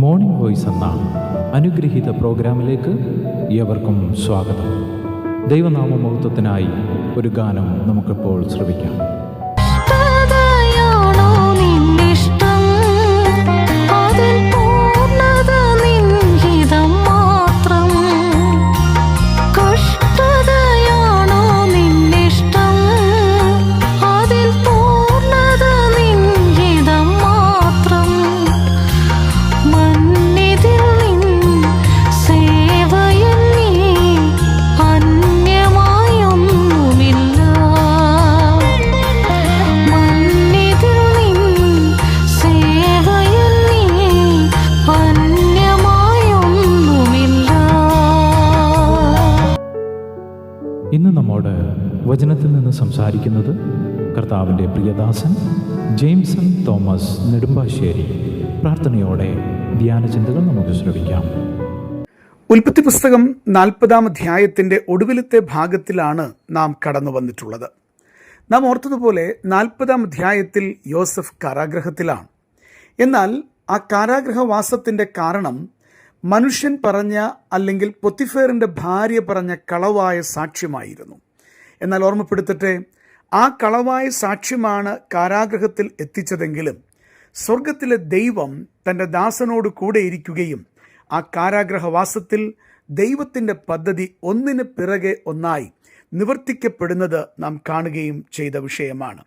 Morning voice എന്ന അനുഗ്രഹീത പ്രോഗ്രാമിലേക്ക് ഏവർക്കും സ്വാഗതം. ദൈവനാമമഹത്വത്തിനായി ഒരു ഗാനം നമുക്കിപ്പോൾ ശ്രവിക്കാം. ഇന്ന് നമ്മോട് വചനത്തിൽ നിന്ന് സംസാരിക്കുന്നത് കർത്താവിൻ്റെ പ്രിയദാസൻ ജെയിംസൺ തോമസ് നെടുമ്പാശ്ശേരി. പ്രാർത്ഥനയോടെ ധ്യാനചിന്തകൾ നമുക്ക് ശ്രവിക്കാം. ഉൽപ്പത്തി പുസ്തകം 40-ാം അധ്യായത്തിൻ്റെ ഒടുവിലത്തെ ഭാഗത്തിലാണ് നാം കടന്നു വന്നിട്ടുള്ളത്. നാം ഓർത്തതുപോലെ 40-ാം അധ്യായത്തിൽ യോസഫ് കാരാഗ്രഹത്തിലാണ്. എന്നാൽ ആ കാരാഗ്രഹവാസത്തിൻ്റെ കാരണം മനുഷ്യൻ പറഞ്ഞ, അല്ലെങ്കിൽ പൊത്തിഫേറിൻ്റെ ഭാര്യ പറഞ്ഞ കളവായ സാക്ഷ്യമായിരുന്നു. എന്നാൽ ഓർമ്മപ്പെടുത്തട്ടെ, ആ കളവായ സാക്ഷ്യമാണ് കാരാഗ്രഹത്തിൽ എത്തിച്ചതെങ്കിലും സ്വർഗത്തിലെ ദൈവം തൻ്റെ ദാസനോട് കൂടെ ഇരിക്കുകയും ആ കാരാഗ്രഹവാസത്തിൽ ദൈവത്തിൻ്റെ പദ്ധതി ഒന്നിന് പിറകെ ഒന്നായി നിവർത്തിക്കപ്പെടുന്നത് നാം കാണുകയും ചെയ്ത വിഷയമാണ്.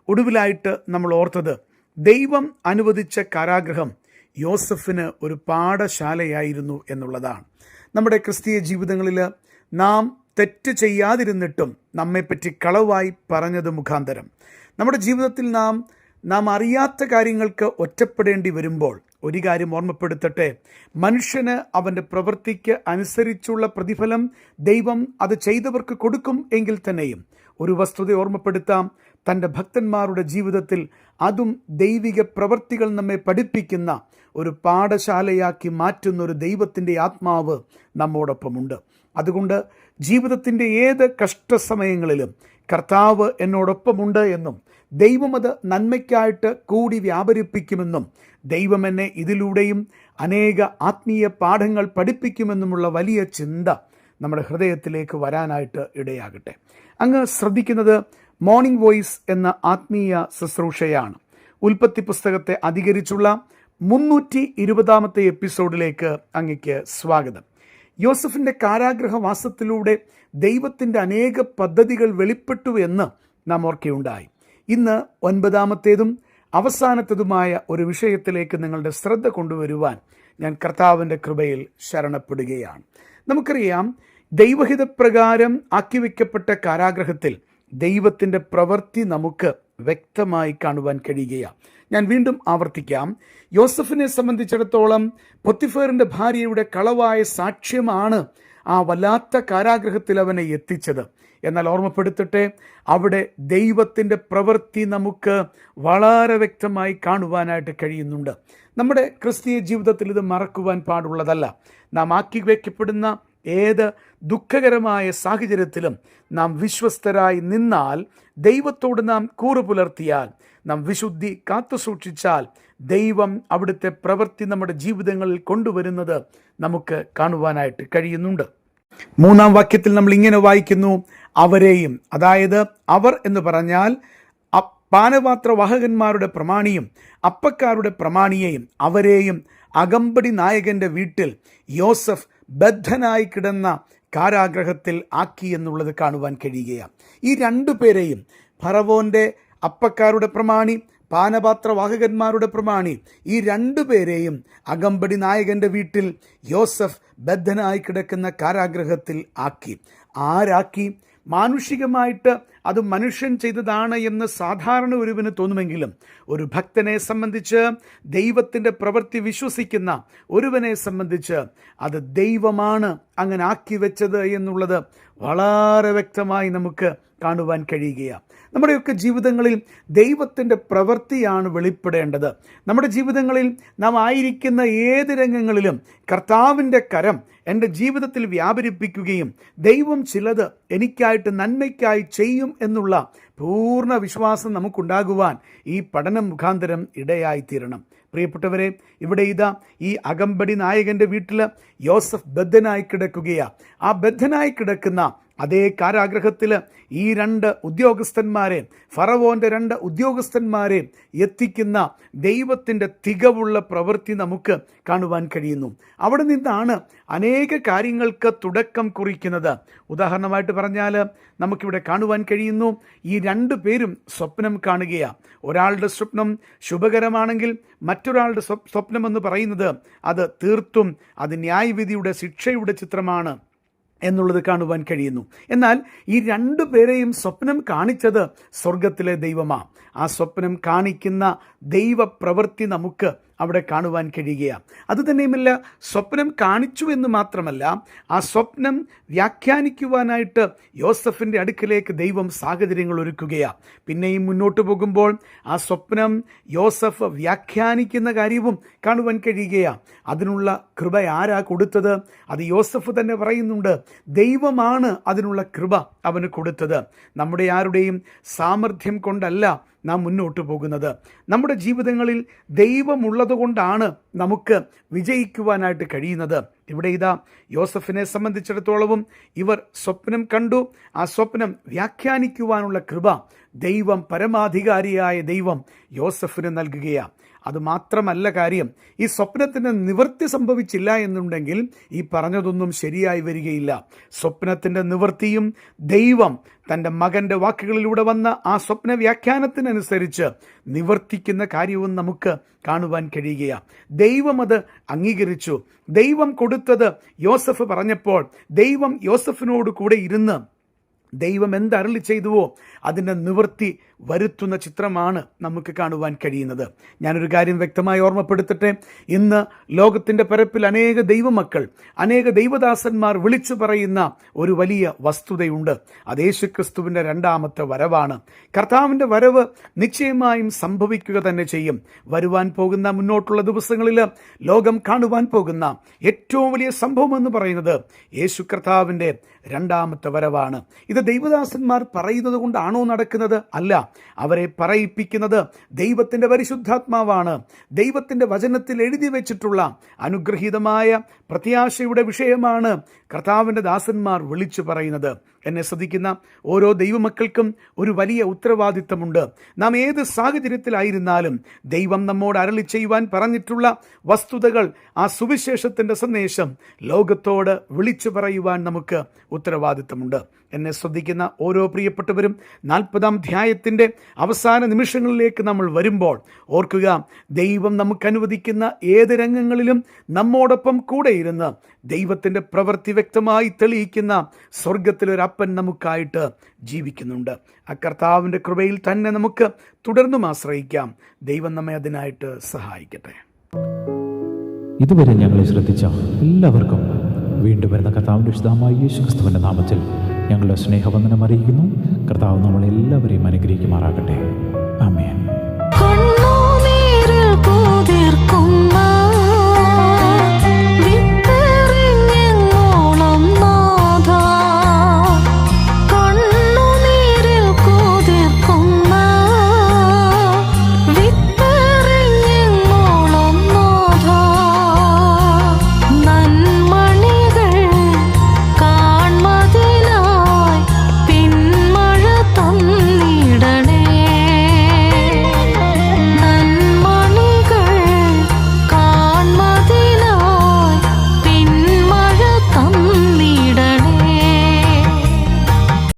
ഒടുവിലായിട്ട് നമ്മൾ ഓർത്തത്, ദൈവം അനുവദിച്ച കാരാഗ്രഹം യോസഫിന് ഒരു പാഠശാലയായിരുന്നു എന്നുള്ളതാണ്. നമ്മുടെ ക്രിസ്തീയ ജീവിതങ്ങളിൽ നാം തെറ്റ് ചെയ്യാതിരുന്നിട്ടും നമ്മെപ്പറ്റി കളവായി പറഞ്ഞത് മുഖാന്തരം നമ്മുടെ ജീവിതത്തിൽ നാം അറിയാത്ത കാര്യങ്ങൾക്ക് ഒറ്റപ്പെടേണ്ടി വരുമ്പോൾ ഒരു കാര്യം ഓർമ്മപ്പെടുത്തട്ടെ, മനുഷ്യന് അവൻ്റെ പ്രവൃത്തിക്ക് അനുസരിച്ചുള്ള പ്രതിഫലം ദൈവം അത് ചെയ്തവർക്ക് കൊടുക്കും എങ്കിൽ തന്നെയും ഒരു വസ്തുത ഓർമ്മപ്പെടുത്താം, തൻ്റെ ഭക്തന്മാരുടെ ജീവിതത്തിൽ അതും ദൈവിക പ്രവൃത്തികൾ നമ്മെ പഠിപ്പിക്കുന്ന ഒരു പാഠശാലയാക്കി മാറ്റുന്ന ഒരു ദൈവത്തിൻ്റെ ആത്മാവ് നമ്മോടൊപ്പമുണ്ട്. അതുകൊണ്ട് ജീവിതത്തിൻ്റെ ഏത് കഷ്ടസമയങ്ങളിലും കർത്താവ് എന്നോടൊപ്പമുണ്ട് എന്നും ദൈവം അത് നന്മയ്ക്കായിട്ട് കൂടി വ്യാപരിപ്പിക്കുമെന്നും ദൈവം എന്നെ ഇതിലൂടെയും അനേക ആത്മീയ പാഠങ്ങൾ പഠിപ്പിക്കുമെന്നുമുള്ള വലിയ ചിന്ത നമ്മുടെ ഹൃദയത്തിലേക്ക് വരാനായിട്ട് ഇടയാകട്ടെ. അങ്ങ് ശ്രദ്ധിക്കുന്നത് മോർണിംഗ് വോയിസ് എന്ന ആത്മീയ ശുശ്രൂഷയാണ്. ഉൽപ്പത്തി പുസ്തകത്തെ അധികരിച്ചുള്ള 320-ാമത്തെ എപ്പിസോഡിലേക്ക് അങ്ങയ്ക്ക് സ്വാഗതം. യോസഫിൻ്റെ കാരാഗ്രഹവാസത്തിലൂടെ ദൈവത്തിൻ്റെ അനേക പദ്ധതികൾ വെളിപ്പെട്ടു എന്ന് നാം ഓർക്കുകയുണ്ടായി. ഇന്ന് 9-ാമത്തേതും അവസാനത്തേതുമായ ഒരു വിഷയത്തിലേക്ക് നിങ്ങളുടെ ശ്രദ്ധ കൊണ്ടുവരുവാൻ ഞാൻ കർത്താവിൻ്റെ കൃപയിൽ ശരണപ്പെടുകയാണ്. നമുക്കറിയാം, ദൈവഹിതപ്രകാരം ആക്കിവെക്കപ്പെട്ട കാരാഗ്രഹത്തിൽ ദൈവത്തിൻ്റെ പ്രവൃത്തി നമുക്ക് വ്യക്തമായി കാണുവാൻ കഴിയുകയാണ്. ഞാൻ വീണ്ടും ആവർത്തിക്കാം, യോസഫിനെ സംബന്ധിച്ചിടത്തോളം പൊത്തിഫേറിൻ്റെ ഭാര്യയുടെ കളവായ സാക്ഷ്യമാണ് ആ വല്ലാത്ത കാരാഗ്രഹത്തിൽ അവനെ എത്തിച്ചത്. എന്നാൽ ഓർമ്മപ്പെടുത്തട്ടെ, അവിടെ ദൈവത്തിൻ്റെ പ്രവൃത്തി നമുക്ക് വളരെ വ്യക്തമായി കാണുവാനായിട്ട് കഴിയുന്നുണ്ട്. നമ്മുടെ ക്രിസ്തീയ ജീവിതത്തിൽ ഇത് മറക്കുവാൻ പാടുള്ളതല്ല. നാം ആക്കി വയ്ക്കപ്പെടുന്ന ഏത് ദുഃഖകരമായ സാഹചര്യത്തിലും നാം വിശ്വസ്തരായി നിന്നാൽ, ദൈവത്തോട് നാം കൂറ് പുലർത്തിയാൽ, നാം വിശുദ്ധി കാത്തു സൂക്ഷിച്ചാൽ, ദൈവം അവിടുത്തെ പ്രവൃത്തി നമ്മുടെ ജീവിതങ്ങളിൽ കൊണ്ടുവരുന്നത് നമുക്ക് കാണുവാനായിട്ട് കഴിയുന്നുണ്ട്. 3-ാം വാക്യത്തിൽ നമ്മൾ ഇങ്ങനെ വായിക്കുന്നു, അവരെയും, അതായത് അവർ എന്ന് പറഞ്ഞാൽ പാനപാത്രവാഹകന്മാരുടെ പ്രമാണിയും അപ്പക്കാരുടെ പ്രമാണിയെയും അവരെയും അകമ്പടി നായകൻ്റെ വീട്ടിൽ യോസഫ് ബദ്ധനായി കിടന്ന കാരാഗ്രഹത്തിൽ ആക്കി എന്നുള്ളത് കാണുവാൻ കഴിയുകയാണ്. ഈ 2 പേരെയും, ഫറവോൻ്റെ അപ്പക്കാരുടെ പ്രമാണി, പാനപാത്രവാഹകന്മാരുടെ പ്രമാണി, ഈ 2 പേരെയും അകമ്പടി നായകൻ്റെ വീട്ടിൽ യോസഫ് ബദ്ധനായി കിടക്കുന്ന കാരാഗ്രഹത്തിൽ ആക്കി. ആരാക്കി? മാനുഷികമായിട്ട് അത് മനുഷ്യൻ ചെയ്തതാണ് എന്ന് സാധാരണ ഒരുവന് തോന്നുമെങ്കിലും ഒരു ഭക്തനെ സംബന്ധിച്ച്, ദൈവത്തിൻ്റെ പ്രവൃത്തി വിശ്വസിക്കുന്ന ഒരുവനെ സംബന്ധിച്ച് അത് ദൈവമാണ് അങ്ങനെ ആക്കി വെച്ചത് എന്നുള്ളത് വളരെ വ്യക്തമായി നമുക്ക് കാണുവാൻ കഴിയുകയാണ്. നമ്മുടെയൊക്കെ ജീവിതങ്ങളിൽ ദൈവത്തിൻ്റെ പ്രവൃത്തിയാണ് വെളിപ്പെടേണ്ടത്. നമ്മുടെ ജീവിതങ്ങളിൽ നാം ആയിരിക്കുന്ന ഏത് രംഗങ്ങളിലും കർത്താവിൻ്റെ കരം എൻ്റെ ജീവിതത്തിൽ വ്യാപരിപ്പിക്കുകയും ദൈവം ചിലത് എനിക്കായിട്ട് നന്മയ്ക്കായി ചെയ്യും എന്നുള്ള പൂർണ്ണ വിശ്വാസം നമുക്കുണ്ടാകുവാൻ ഈ പഠനം മുഖാന്തരം ഇടയായിത്തീരണം. പ്രിയപ്പെട്ടവരെ, ഇവിടെ ഇതാ ഈ അകമ്പടി നായകൻ്റെ വീട്ടിൽ യോസഫ് ബദ്ധനായി കിടക്കുകയാണ്. ആ ബദ്ധനായി കിടക്കുന്ന അതേ കാരാഗ്രഹത്തിൽ ഈ 2 ഉദ്യോഗസ്ഥന്മാരെ, ഫറവോൻ്റെ 2 ഉദ്യോഗസ്ഥന്മാരെ എത്തിക്കുന്ന ദൈവത്തിൻ്റെ തികവുള്ള പ്രവൃത്തി നമുക്ക് കാണുവാൻ കഴിയുന്നു. അവിടെ നിന്നാണ് അനേക കാര്യങ്ങൾക്ക് തുടക്കം കുറിക്കുന്നത്. ഉദാഹരണമായിട്ട് പറഞ്ഞാൽ നമുക്കിവിടെ കാണുവാൻ കഴിയുന്നു, ഈ 2 പേരും സ്വപ്നം കാണുകയാണ്. ഒരാളുടെ സ്വപ്നം ശുഭകരമാണെങ്കിൽ മറ്റൊരാളുടെ സ്വപ്നം എന്ന് പറയുന്നത് അത് തീർത്തും അത് ന്യായവിധിയുടെ ശിക്ഷയുടെ ചിത്രമാണ് എന്നുള്ളത് കാണുവാൻ കഴിയുന്നു. എന്നാൽ ഈ 2 പേരെയും സ്വപ്നം കാണിച്ചത് സ്വർഗത്തിലെ ദൈവമാണ്. ആ സ്വപ്നം കാണിക്കുന്ന ദൈവപ്രവൃത്തി നമുക്ക് അവിടെ കാണുവാൻ കഴിയുകയാണ്. അതുതന്നെയുമല്ല, സ്വപ്നം കാണിച്ചു എന്ന് മാത്രമല്ല, ആ സ്വപ്നം വ്യാഖ്യാനിക്കുവാനായിട്ട് യോസഫിൻ്റെ അടുക്കലേക്ക് ദൈവം സാഹചര്യങ്ങൾ ഒരുക്കുകയാണ്. പിന്നെയും മുന്നോട്ട് പോകുമ്പോൾ ആ സ്വപ്നം യോസഫ് വ്യാഖ്യാനിക്കുന്ന കാര്യവും കാണുവാൻ കഴിയുകയാണ്. അതിനുള്ള കൃപ ആരാ കൊടുത്തത്? അത് യോസഫ് തന്നെ പറയുന്നുണ്ട്. ദൈവമാണ് അതിനുള്ള കൃപ അവന് കൊടുത്തത്. നമ്മുടെ ആരുടെയും സാമർഥ്യം കൊണ്ടല്ല നാം മുന്നോട്ട് പോകുന്നത്. നമ്മുടെ ജീവിതങ്ങളിൽ ദൈവമുള്ളത് കൊണ്ടാണ് നമുക്ക് വിജയിക്കുവാനായിട്ട് കഴിയുന്നത്. ഇവിടെ ഇതാ യോസഫിനെ സംബന്ധിച്ചിടത്തോളവും ഇവർ സ്വപ്നം കണ്ടു. ആ സ്വപ്നം വ്യാഖ്യാനിക്കുവാനുള്ള കൃപ ദൈവം, പരമാധികാരിയായ ദൈവം യോസഫിന് നൽകുകയാണ്. അതുമാത്രമല്ല കാര്യം, ഈ സ്വപ്നത്തിന് നിവൃത്തി സംഭവിച്ചില്ല എന്നുണ്ടെങ്കിൽ ഈ പറഞ്ഞതൊന്നും ശരിയായി വരികയില്ല. സ്വപ്നത്തിൻ്റെ നിവൃത്തിയും ദൈവം തൻ്റെ മകൻ്റെ വാക്കുകളിലൂടെ വന്ന ആ സ്വപ്ന വ്യാഖ്യാനത്തിനനുസരിച്ച് നിവർത്തിക്കുന്ന കാര്യവും നമുക്ക് കാണുവാൻ കഴിയുകയാണ്. ദൈവം അത് അംഗീകരിച്ചു. ദൈവം കൊടുത്തത് യോസഫ് പറഞ്ഞപ്പോൾ ദൈവം യോസഫിനോട് കൂടെ ഇരുന്ന് ദൈവം എന്തരുളി ചെയ്തുവോ അതിൻ്റെ നിവൃത്തി വരുത്തുന്ന ചിത്രമാണ് നമുക്ക് കാണുവാൻ കഴിയുന്നത്. ഞാനൊരു കാര്യം വ്യക്തമായി ഓർമ്മപ്പെടുത്തട്ടെ. ഇന്ന് ലോകത്തിൻ്റെ പരപ്പിൽ അനേക ദൈവമക്കൾ, അനേക ദൈവദാസന്മാർ വിളിച്ചു പറയുന്ന ഒരു വലിയ വസ്തുതയുണ്ട്. അത് യേശുക്രിസ്തുവിൻ്റെ 2ാമത്തെ വരവാണ്. കർത്താവിൻ്റെ വരവ് നിശ്ചയമായും സംഭവിക്കുക തന്നെ ചെയ്യും. വരുവാൻ പോകുന്ന മുന്നോട്ടുള്ള ദിവസങ്ങളിൽ ലോകം കാണുവാൻ പോകുന്ന ഏറ്റവും വലിയ സംഭവം എന്ന് പറയുന്നത് യേശു കർത്താവിൻ്റെ 2ാമത്തെ വരവാണ്. ഇത് ദൈവദാസന്മാർ പറയുന്നത് കൊണ്ടാണോ നടക്കുന്നത്? അല്ല. അവരെ പറയിപ്പിക്കുന്നത് ദൈവത്തിൻ്റെ പരിശുദ്ധാത്മാവാണ്. ദൈവത്തിൻ്റെ വചനത്തിൽ എഴുതി വെച്ചിട്ടുള്ള അനുഗ്രഹീതമായ പ്രത്യാശയുടെ വിഷയമാണ് കർത്താവിൻ്റെ ദാസന്മാർ വിളിച്ചു പറയുന്നത്. എന്നെ ശ്രദ്ധിക്കുന്ന ഓരോ ദൈവമക്കൾക്കും ഒരു വലിയ ഉത്തരവാദിത്തമുണ്ട്. നാം ഏത് സാഹചര്യത്തിലായിരുന്നാലും ദൈവം നമ്മോട് അരുളി ചെയ്യുവാൻ പറഞ്ഞിട്ടുള്ള വസ്തുതകൾ, ആ സുവിശേഷത്തിൻ്റെ സന്ദേശം ലോകത്തോട് വിളിച്ചു പറയുവാൻ നമുക്ക് ഉത്തരവാദിത്തമുണ്ട്. എന്നെ ശ്രദ്ധിക്കുന്ന ഓരോ പ്രിയപ്പെട്ടവരും 40-ാം അധ്യായത്തിൻ്റെ അവസാന നിമിഷങ്ങളിലേക്ക് നമ്മൾ വരുമ്പോൾ ഓർക്കുക, ദൈവം നമുക്ക് അനുവദിക്കുന്ന ഏത് രംഗങ്ങളിലും നമ്മോടൊപ്പം കൂടെ ഇരുന്ന് ദൈവത്തിൻ്റെ പ്രവൃത്തി വ്യക്തമായി തെളിയിക്കുന്ന സ്വർഗത്തിലൊരപ്പൻ നമുക്കായിട്ട് ജീവിക്കുന്നുണ്ട്. ആ കർത്താവിൻ്റെ കൃപയിൽ തന്നെ നമുക്ക് തുടർന്നും ആശ്രയിക്കാം. ദൈവം നമ്മെ അതിനായിട്ട് സഹായിക്കട്ടെ. ഇതുവരെ ഞങ്ങളെ ശ്രദ്ധിച്ച എല്ലാവർക്കും വീണ്ടും വരുന്ന കർത്താവിൻ്റെ വിശുദ്ധമായ യേശുക്രിസ്തുവിൻ്റെ നാമത്തിൽ ഞങ്ങളുടെ സ്നേഹവന്ദനം അറിയിക്കുന്നു. കർത്താവ് നമ്മളെല്ലാവരെയും അനുഗ്രഹിക്കുമാറാകട്ടെ.